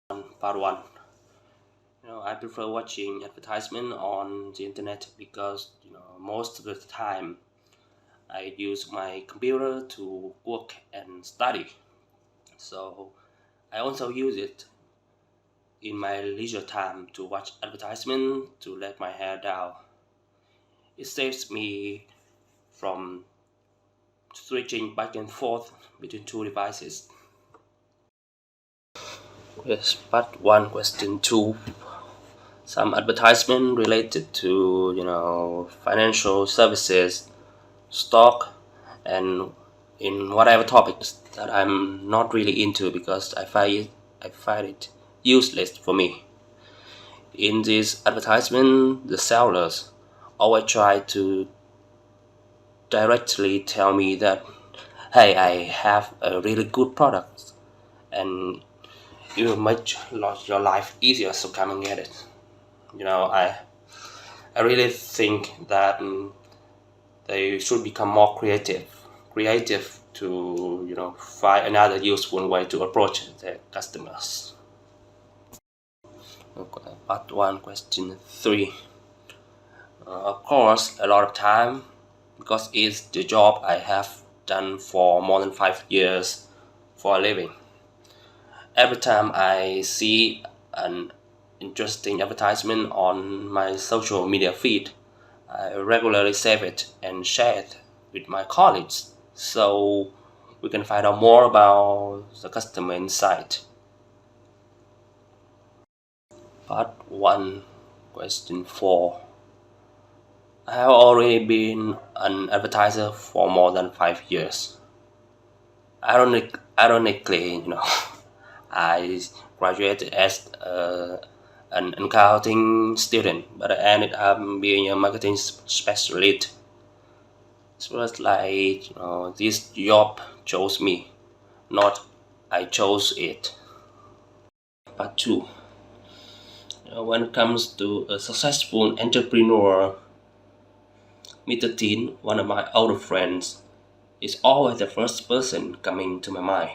Part 1. I prefer watching advertisement on the internet because most of the time I use my computer to work and study. So I also use it in my leisure time to watch advertisement to let my hair down. It saves me from switching back and forth between two devices. Yes, part 1, question 2. Some advertisement related to financial services, stock, and in whatever topics that I'm not really into because I find it useless for me. In this advertisement, the sellers always try to directly tell me that, hey, I have a really good product and it will make your life easier, so come and get it. I really think that they should become more creative to find another useful way to approach their customers. Okay, part 1, question 3. Of course, a lot of time because it's the job I have done for more than 5 years for a living. Every time I see an interesting advertisement on my social media feed, I regularly save it and share it with my colleagues so we can find out more about the customer insight. Part 1, question 4. I have already been an advertiser for more than 5 years. Ironically, I graduated as an accounting student, but I ended up being a marketing specialist. It was like this job chose me, not I chose it. Part 2. When it comes to a successful entrepreneur, Mr. Tin, one of my older friends, is always the first person coming to my mind.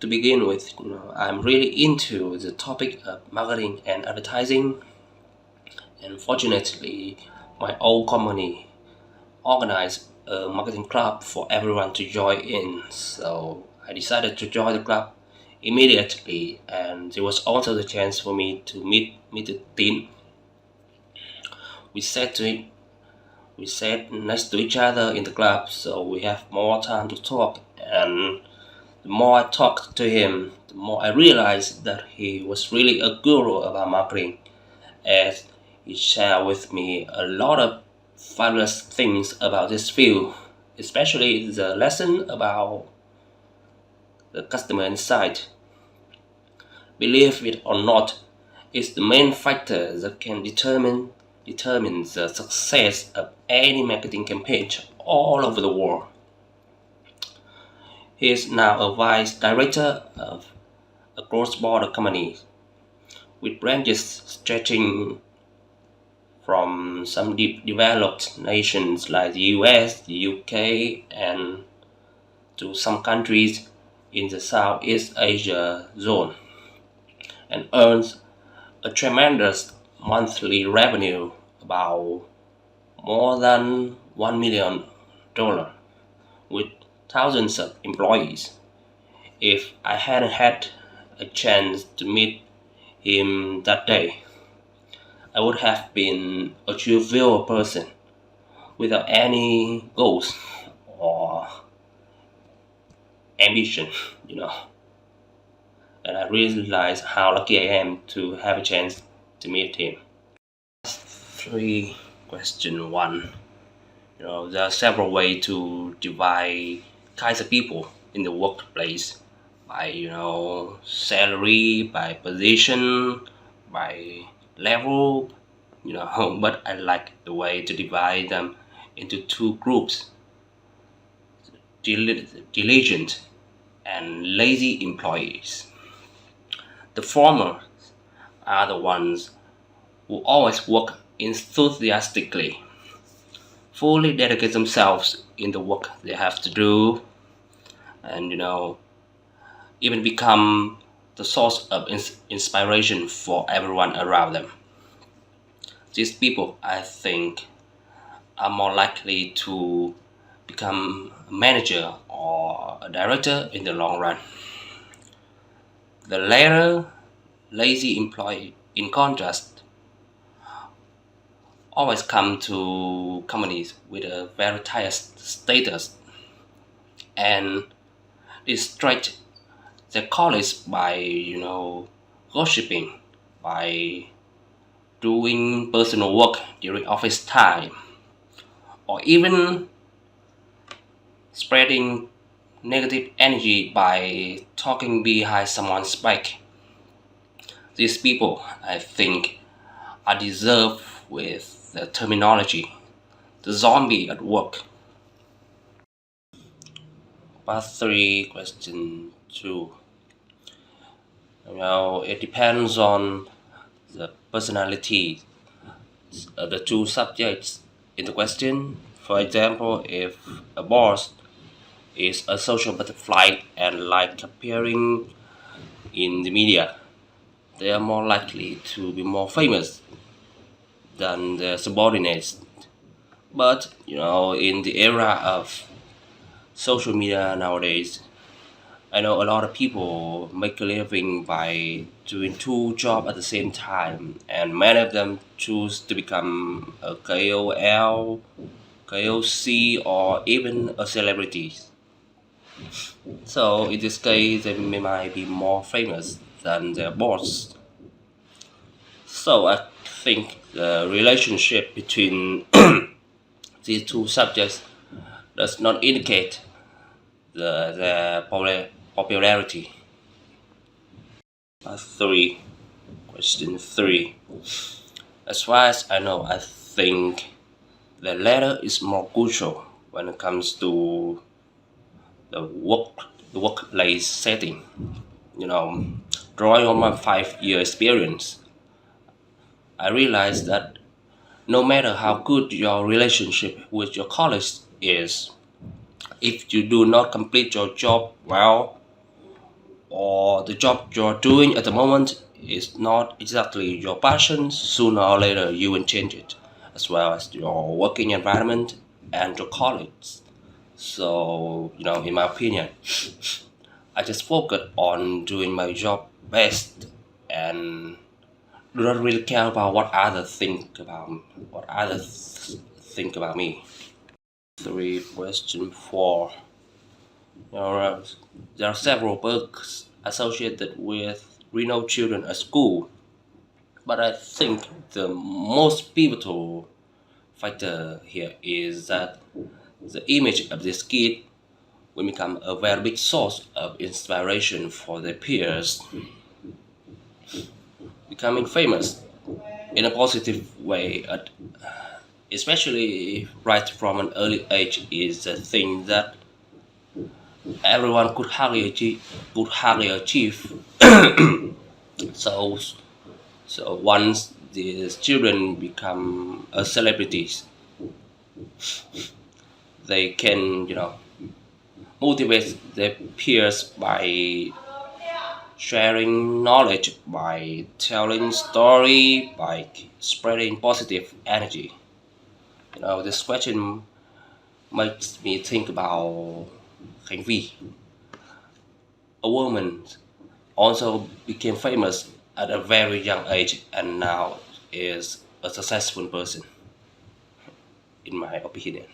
To begin with, I'm really into the topic of marketing and advertising, and fortunately, my old company organized a marketing club for everyone to join in. So I decided to join the club immediately, and there was also the chance for me to meet the team. We sat to it. We sat next to each other in the club, so we have more time to talk. And the more I talked to him, the more I realized that he was really a guru about marketing, as he shared with me a lot of fabulous things about this field, especially the lesson about the customer insight. Believe it or not, is the main factor that can determine the success of any marketing campaign all over the world. He is now a vice director of a cross-border company with branches stretching from some developed nations like the US, the UK, and to some countries in the Southeast Asia zone, and earns a tremendous monthly revenue about more than $1 million with thousands of employees. If I hadn't had a chance to meet him that day, I would have been a trivial person without any goals or ambition, you know. And I realized how lucky I am to have a chance to meet him. 3, question 1. There are several ways to divide kinds of people in the workplace by salary, by position, by level, but I like the way to divide them into two groups: diligent and lazy employees. The former are the ones who always work enthusiastically, fully dedicate themselves in the work they have to do, and even become the source of inspiration for everyone around them. These people, I think, are more likely to become a manager or a director in the long run. The latter, lazy employee, in contrast, always come to companies with a very high status and distract their colleagues by, gossiping, by doing personal work during office time, or even spreading negative energy by talking behind someone's back. These people, I think, are deserved with the terminology the zombie at work. Part 3, question 2. It depends on the personality, the two subjects in the question. For example, if a boss is a social butterfly and like appearing in the media, they are more likely to be more famous than their subordinates. But in the era of social media nowadays, I know a lot of people make a living by doing two jobs at the same time, and many of them choose to become a KOL, KOC, or even a celebrity. So in this case, they might be more famous than their boss. So I think the relationship between these two subjects does not indicate their popularity. Question 3. As far as I know, I think the latter is more crucial when it comes to the workplace setting. Drawing on my 5-year experience, I realized that no matter how good your relationship with your colleagues is, if you do not complete your job well, or the job you're doing at the moment is not exactly your passion, sooner or later you will change it, as well as your working environment and your colleagues. So, in my opinion, I just focus on doing my job best and do not really care about what others think about me. 3, question 4. There are several perks associated with Reno children at school, but I think the most pivotal factor here is that the image of this kid will become a very big source of inspiration for their peers. Becoming famous in a positive way, especially right from an early age, is a thing that everyone could hardly achieve. so so once these children become celebrities, they can motivate their peers by sharing knowledge, by telling story, by spreading positive energy. This question makes me think about Khánh Vi. A woman also became famous at a very young age and now is a successful person, in my opinion.